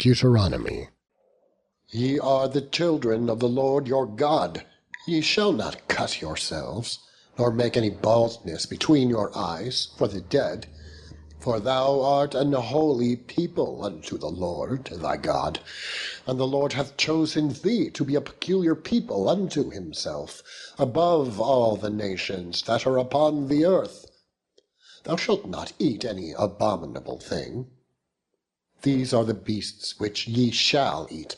Deuteronomy. Ye are the children of the Lord your God. Ye shall not cut yourselves, nor make any baldness between your eyes for the dead. For thou art an holy people unto the Lord thy God, and the Lord hath chosen thee to be a peculiar people unto himself, above all the nations that are upon the earth. Thou shalt not eat any abominable thing. These are the beasts which ye shall eat: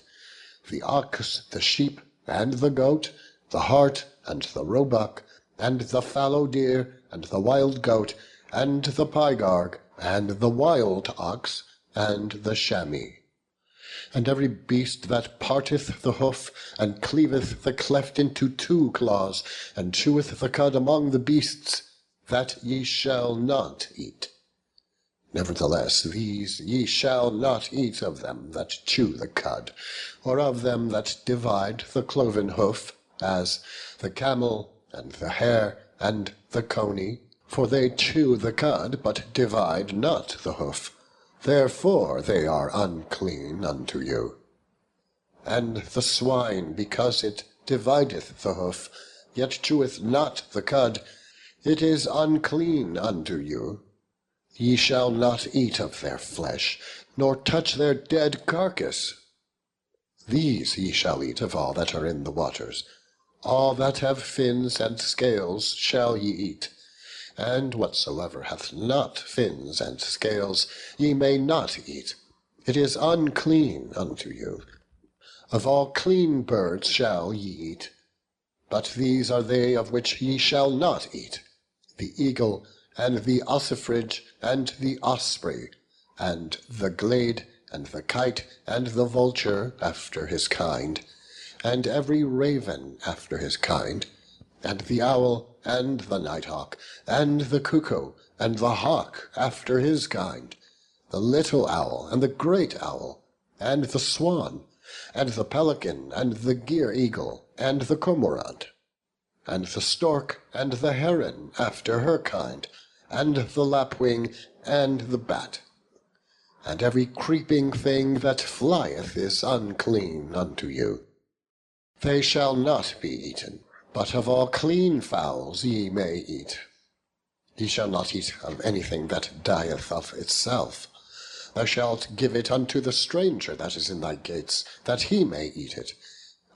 the ox, the sheep, and the goat, the hart, and the roebuck, and the fallow deer, and the wild goat, and the pygarg, and the wild ox, and the chamois. And every beast that parteth the hoof, and cleaveth the cleft into two claws, and cheweth the cud among the beasts, that ye shall not eat. Nevertheless, these ye shall not eat of them that chew the cud, or of them that divide the cloven hoof, as the camel, and the hare, and the coney. For they chew the cud, but divide not the hoof. Therefore they are unclean unto you. And the swine, because it divideth the hoof, yet cheweth not the cud, it is unclean unto you. Ye shall not eat of their flesh, nor touch their dead carcass. These ye shall eat of all that are in the waters. All that have fins and scales shall ye eat, and whatsoever hath not fins and scales ye may not eat. It is unclean unto you. Of all clean birds shall ye eat, but these are they of which ye shall not eat: the eagle, and the ossifrage, and the osprey, and the glade, and the kite, and the vulture after his kind, and every raven after his kind, and the owl, and the nighthawk, and the cuckoo, and the hawk after his kind, the little owl, and the great owl, and the swan, and the pelican, and the gyre-eagle, and the cormorant, and the stork, and the heron after her kind, and the lapwing, and the bat. And every creeping thing that flieth is unclean unto you. They shall not be eaten, but of all clean fowls ye may eat. Ye shall not eat of anything that dieth of itself. Thou shalt give it unto the stranger that is in thy gates, that he may eat it,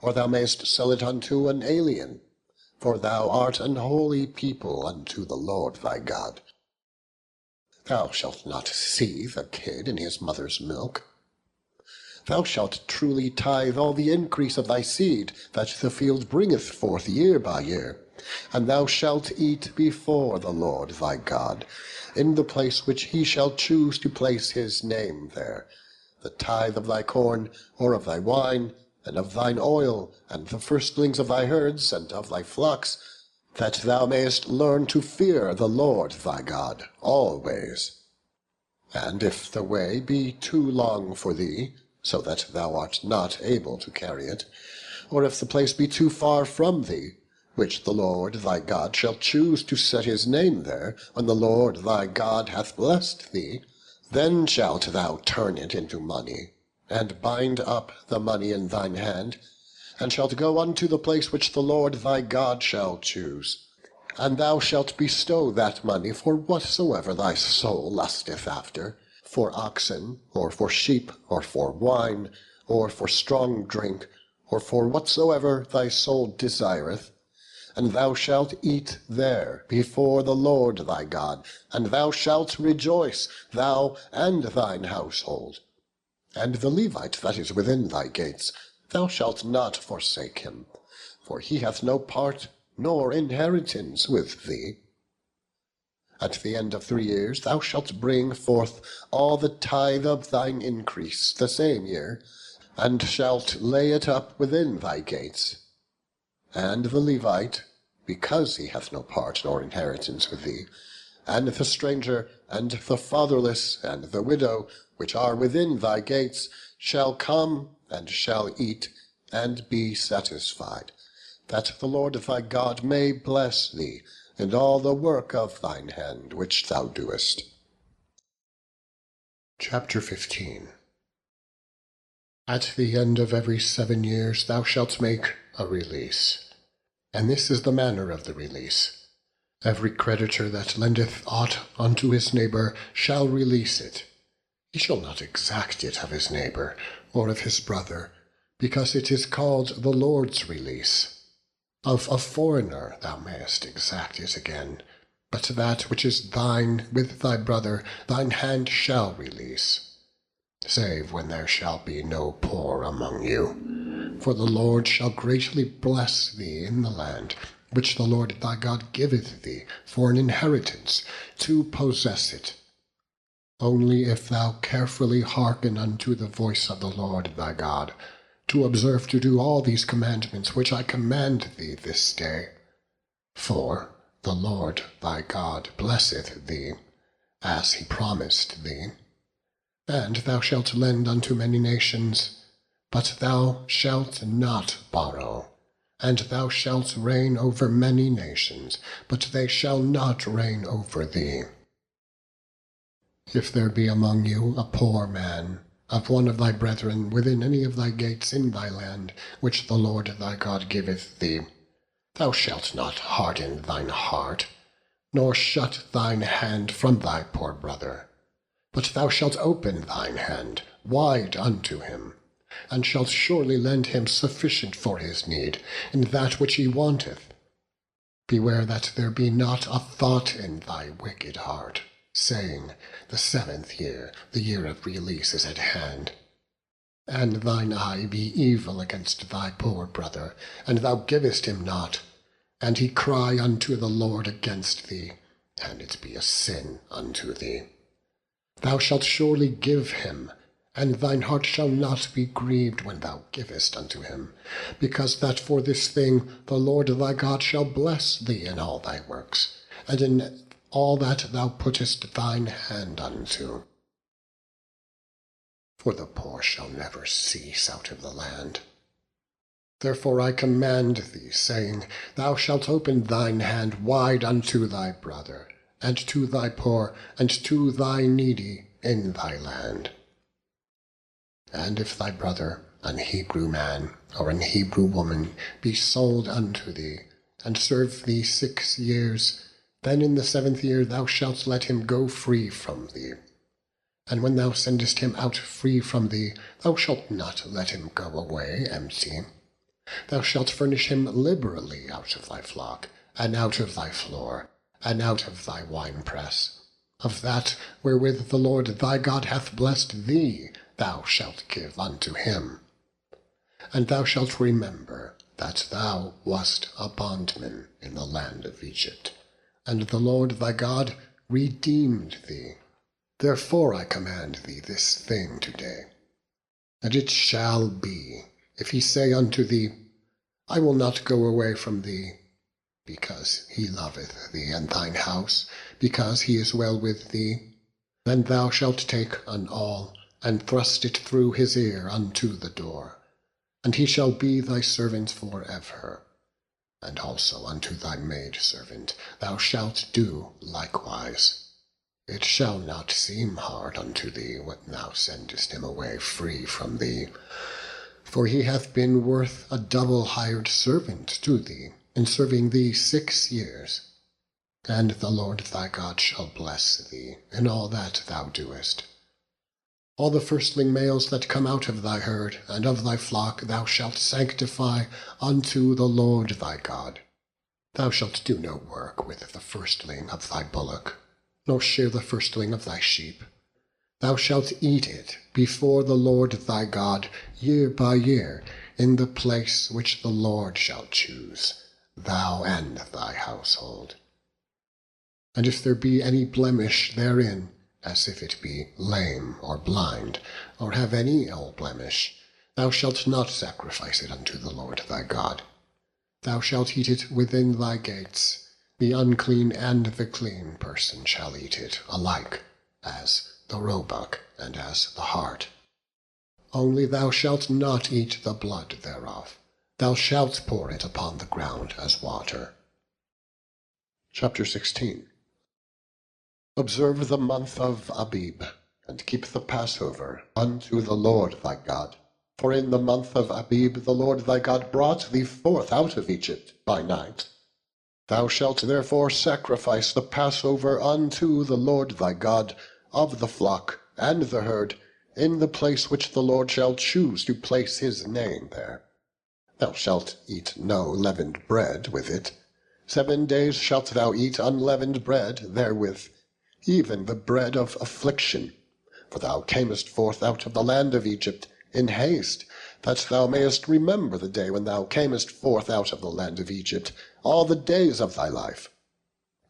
or thou mayst sell it unto an alien. For thou art an holy people unto the Lord thy God. Thou shalt not seethe a kid in his mother's milk. Thou shalt truly tithe all the increase of thy seed that the field bringeth forth year by year, and thou shalt eat before the Lord thy God, in the place which he shall choose to place his name there, the tithe of thy corn, or of thy wine, and of thine oil, and the firstlings of thy herds, and of thy flocks, that thou mayest learn to fear the Lord thy God always. And if the way be too long for thee, so that thou art not able to carry it, or if the place be too far from thee, which the Lord thy God shall choose to set his name there, when the Lord thy God hath blessed thee, then shalt thou turn it into money, and bind up the money in thine hand, and shalt go unto the place which the Lord thy God shall choose. And thou shalt bestow that money for whatsoever thy soul lusteth after, for oxen, or for sheep, or for wine, or for strong drink, or for whatsoever thy soul desireth. And thou shalt eat there before the Lord thy God, and thou shalt rejoice, thou and thine household. And the Levite that is within thy gates, thou shalt not forsake him, for he hath no part nor inheritance with thee. At the end of 3 years thou shalt bring forth all the tithe of thine increase the same year, and shalt lay it up within thy gates. And the Levite, because he hath no part nor inheritance with thee, and the stranger, and the fatherless, and the widow, which are within thy gates, shall come, and shall eat, and be satisfied, that the Lord thy God may bless thee in all the work of thine hand which thou doest. Chapter 15. At the end of every 7 years thou shalt make a release. And this is the manner of the release. Every creditor that lendeth aught unto his neighbour shall release it. He shall not exact it of his neighbour, or of his brother, because it is called the Lord's release. Of a foreigner thou mayest exact it again, but that which is thine with thy brother thine hand shall release, save when there shall be no poor among you. For the Lord shall greatly bless thee in the land, which the Lord thy God giveth thee for an inheritance, to possess it. Only if thou carefully hearken unto the voice of the Lord thy God, to observe to do all these commandments which I command thee this day. For the Lord thy God blesseth thee, as he promised thee. And thou shalt lend unto many nations, but thou shalt not borrow. And thou shalt reign over many nations, but they shall not reign over thee. If there be among you a poor man, of one of thy brethren, within any of thy gates in thy land, which the Lord thy God giveth thee, thou shalt not harden thine heart, nor shut thine hand from thy poor brother, but thou shalt open thine hand wide unto him, and shalt surely lend him sufficient for his need in that which he wanteth. Beware that there be not a thought in thy wicked heart, saying, the 7th year, the year of release, is at hand. And thine eye be evil against thy poor brother, and thou givest him not, and he cry unto the Lord against thee, and it be a sin unto thee. Thou shalt surely give him, and thine heart shall not be grieved when thou givest unto him, because that for this thing the Lord thy God shall bless thee in all thy works, and in all that thou puttest thine hand unto. For the poor shall never cease out of the land. Therefore I command thee, saying, thou shalt open thine hand wide unto thy brother, and to thy poor, and to thy needy in thy land. And if thy brother, an Hebrew man, or an Hebrew woman, be sold unto thee, and serve thee 6 years, then in the 7th year thou shalt let him go free from thee. And when thou sendest him out free from thee, thou shalt not let him go away empty. Thou shalt furnish him liberally out of thy flock, and out of thy floor, and out of thy winepress. Of that wherewith the Lord thy God hath blessed thee, thou shalt give unto him. And thou shalt remember that thou wast a bondman in the land of Egypt, and the Lord thy God redeemed thee. Therefore I command thee this thing today. And it shall be, if he say unto thee, I will not go away from thee, because he loveth thee and thine house, because he is well with thee, then thou shalt take an awl, and thrust it through his ear unto the door, and he shall be thy servant for ever. And also unto thy maidservant thou shalt do likewise. It shall not seem hard unto thee when thou sendest him away free from thee, for he hath been worth a double hired servant to thee, in serving thee 6 years. And the Lord thy God shall bless thee in all that thou doest. All the firstling males that come out of thy herd and of thy flock thou shalt sanctify unto the Lord thy God. Thou shalt do no work with the firstling of thy bullock, nor shear the firstling of thy sheep. Thou shalt eat it before the Lord thy God year by year, in the place which the Lord shall choose, thou and thy household. And if there be any blemish therein, as if it be lame or blind, or have any ill blemish, thou shalt not sacrifice it unto the Lord thy God. Thou shalt eat it within thy gates. The unclean and the clean person shall eat it alike, as the roebuck and as the hart. Only thou shalt not eat the blood thereof. Thou shalt pour it upon the ground as water. Chapter 16. Observe the month of Abib, and keep the Passover unto the Lord thy God For in the month of Abib the Lord thy God brought thee forth out of Egypt by night. Thou shalt therefore sacrifice the Passover unto the Lord thy God of the flock and the herd, in the place which the Lord shall choose to place his name there. Thou shalt eat no leavened bread with it. 7 days shalt thou eat unleavened bread therewith, even the bread of affliction. For thou camest forth out of the land of Egypt in haste, that thou mayest remember the day when thou camest forth out of the land of Egypt all the days of thy life.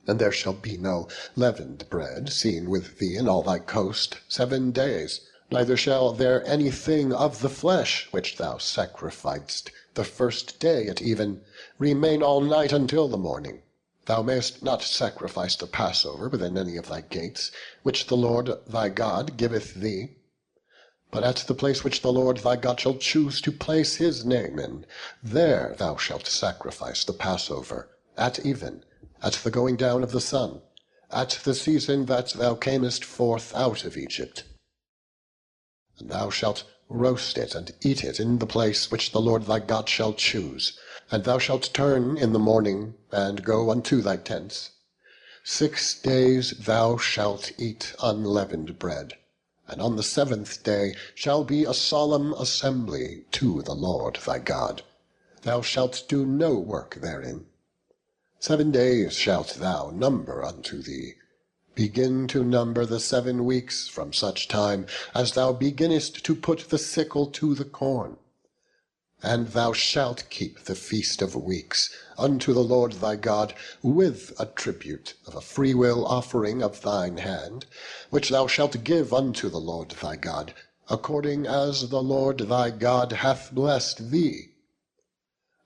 And there shall be no leavened bread seen with thee in all thy coast 7 days, neither shall there anything of the flesh which thou sacrificedst the first day at even remain all night until the morning. Thou mayest not sacrifice the Passover within any of thy gates, which the Lord thy God giveth thee. But at the place which the Lord thy God shall choose to place his name in, there thou shalt sacrifice the Passover, at even, at the going down of the sun, at the season that thou camest forth out of Egypt. And thou shalt roast it and eat it in the place which the Lord thy God shall choose. And thou shalt turn in the morning, and go unto thy tents. 6 days thou shalt eat unleavened bread. And on the 7th day shall be a solemn assembly to the Lord thy God. Thou shalt do no work therein. 7 days shalt thou number unto thee. Begin to number the 7 weeks from such time as thou beginnest to put the sickle to the corn. And thou shalt keep the feast of weeks unto the Lord thy God, with a tribute of a freewill offering of thine hand, which thou shalt give unto the Lord thy God, according as the Lord thy God hath blessed thee.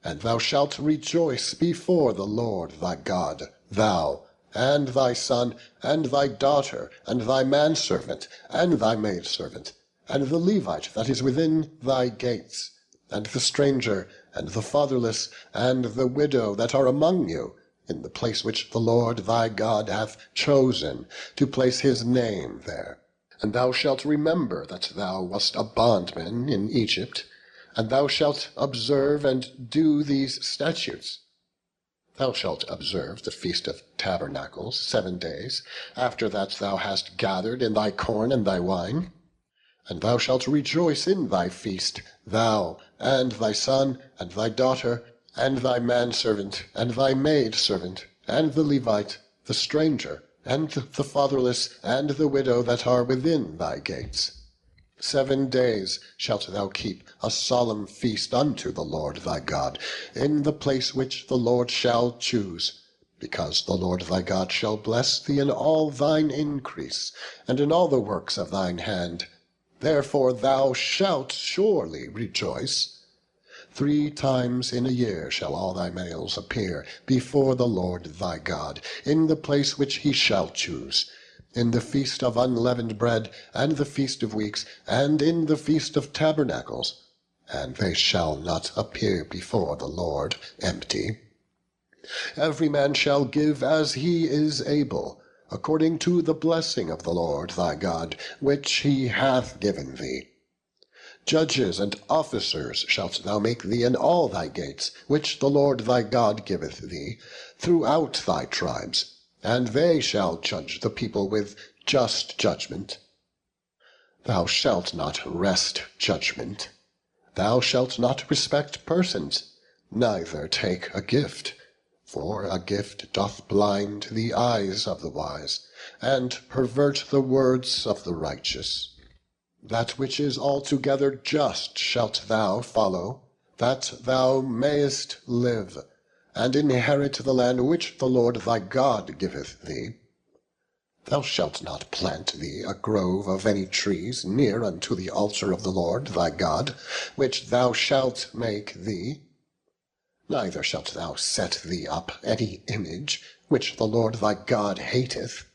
And thou shalt rejoice before the Lord thy God, thou, and thy son, and thy daughter, and thy manservant, and thy maidservant, and the Levite that is within thy gates, and the stranger, and the fatherless, and the widow that are among you, in the place which the Lord thy God hath chosen to place his name there. And thou shalt remember that thou wast a bondman in Egypt, and thou shalt observe and do these statutes. Thou shalt observe the Feast of Tabernacles 7 days, after that thou hast gathered in thy corn and thy wine. And thou shalt rejoice in thy feast, thou, and thy son, and thy daughter, and thy manservant, and thy maidservant, and the Levite, the stranger, and the fatherless, and the widow that are within thy gates. 7 days shalt thou keep a solemn feast unto the Lord thy God, in the place which the Lord shall choose, because the Lord thy God shall bless thee in all thine increase, and in all the works of thine hand. Therefore thou shalt surely rejoice. 3 times in a year shall all thy males appear before the Lord thy God, in the place which he shall choose, in the feast of unleavened bread, and the feast of weeks, and in the feast of tabernacles, and they shall not appear before the Lord empty. Every man shall give as he is able, according to the blessing of the Lord thy God, which he hath given thee. Judges and officers shalt thou make thee in all thy gates, which the Lord thy God giveth thee, throughout thy tribes, and they shall judge the people with just judgment. Thou shalt not wrest judgment. Thou shalt not respect persons, neither take a gift. For a gift doth blind the eyes of the wise, and pervert the words of the righteous. That which is altogether just shalt thou follow, that thou mayest live, and inherit the land which the Lord thy God giveth thee. Thou shalt not plant thee a grove of any trees near unto the altar of the Lord thy God, which thou shalt make thee. Neither shalt thou set thee up any image, which the Lord thy God hateth.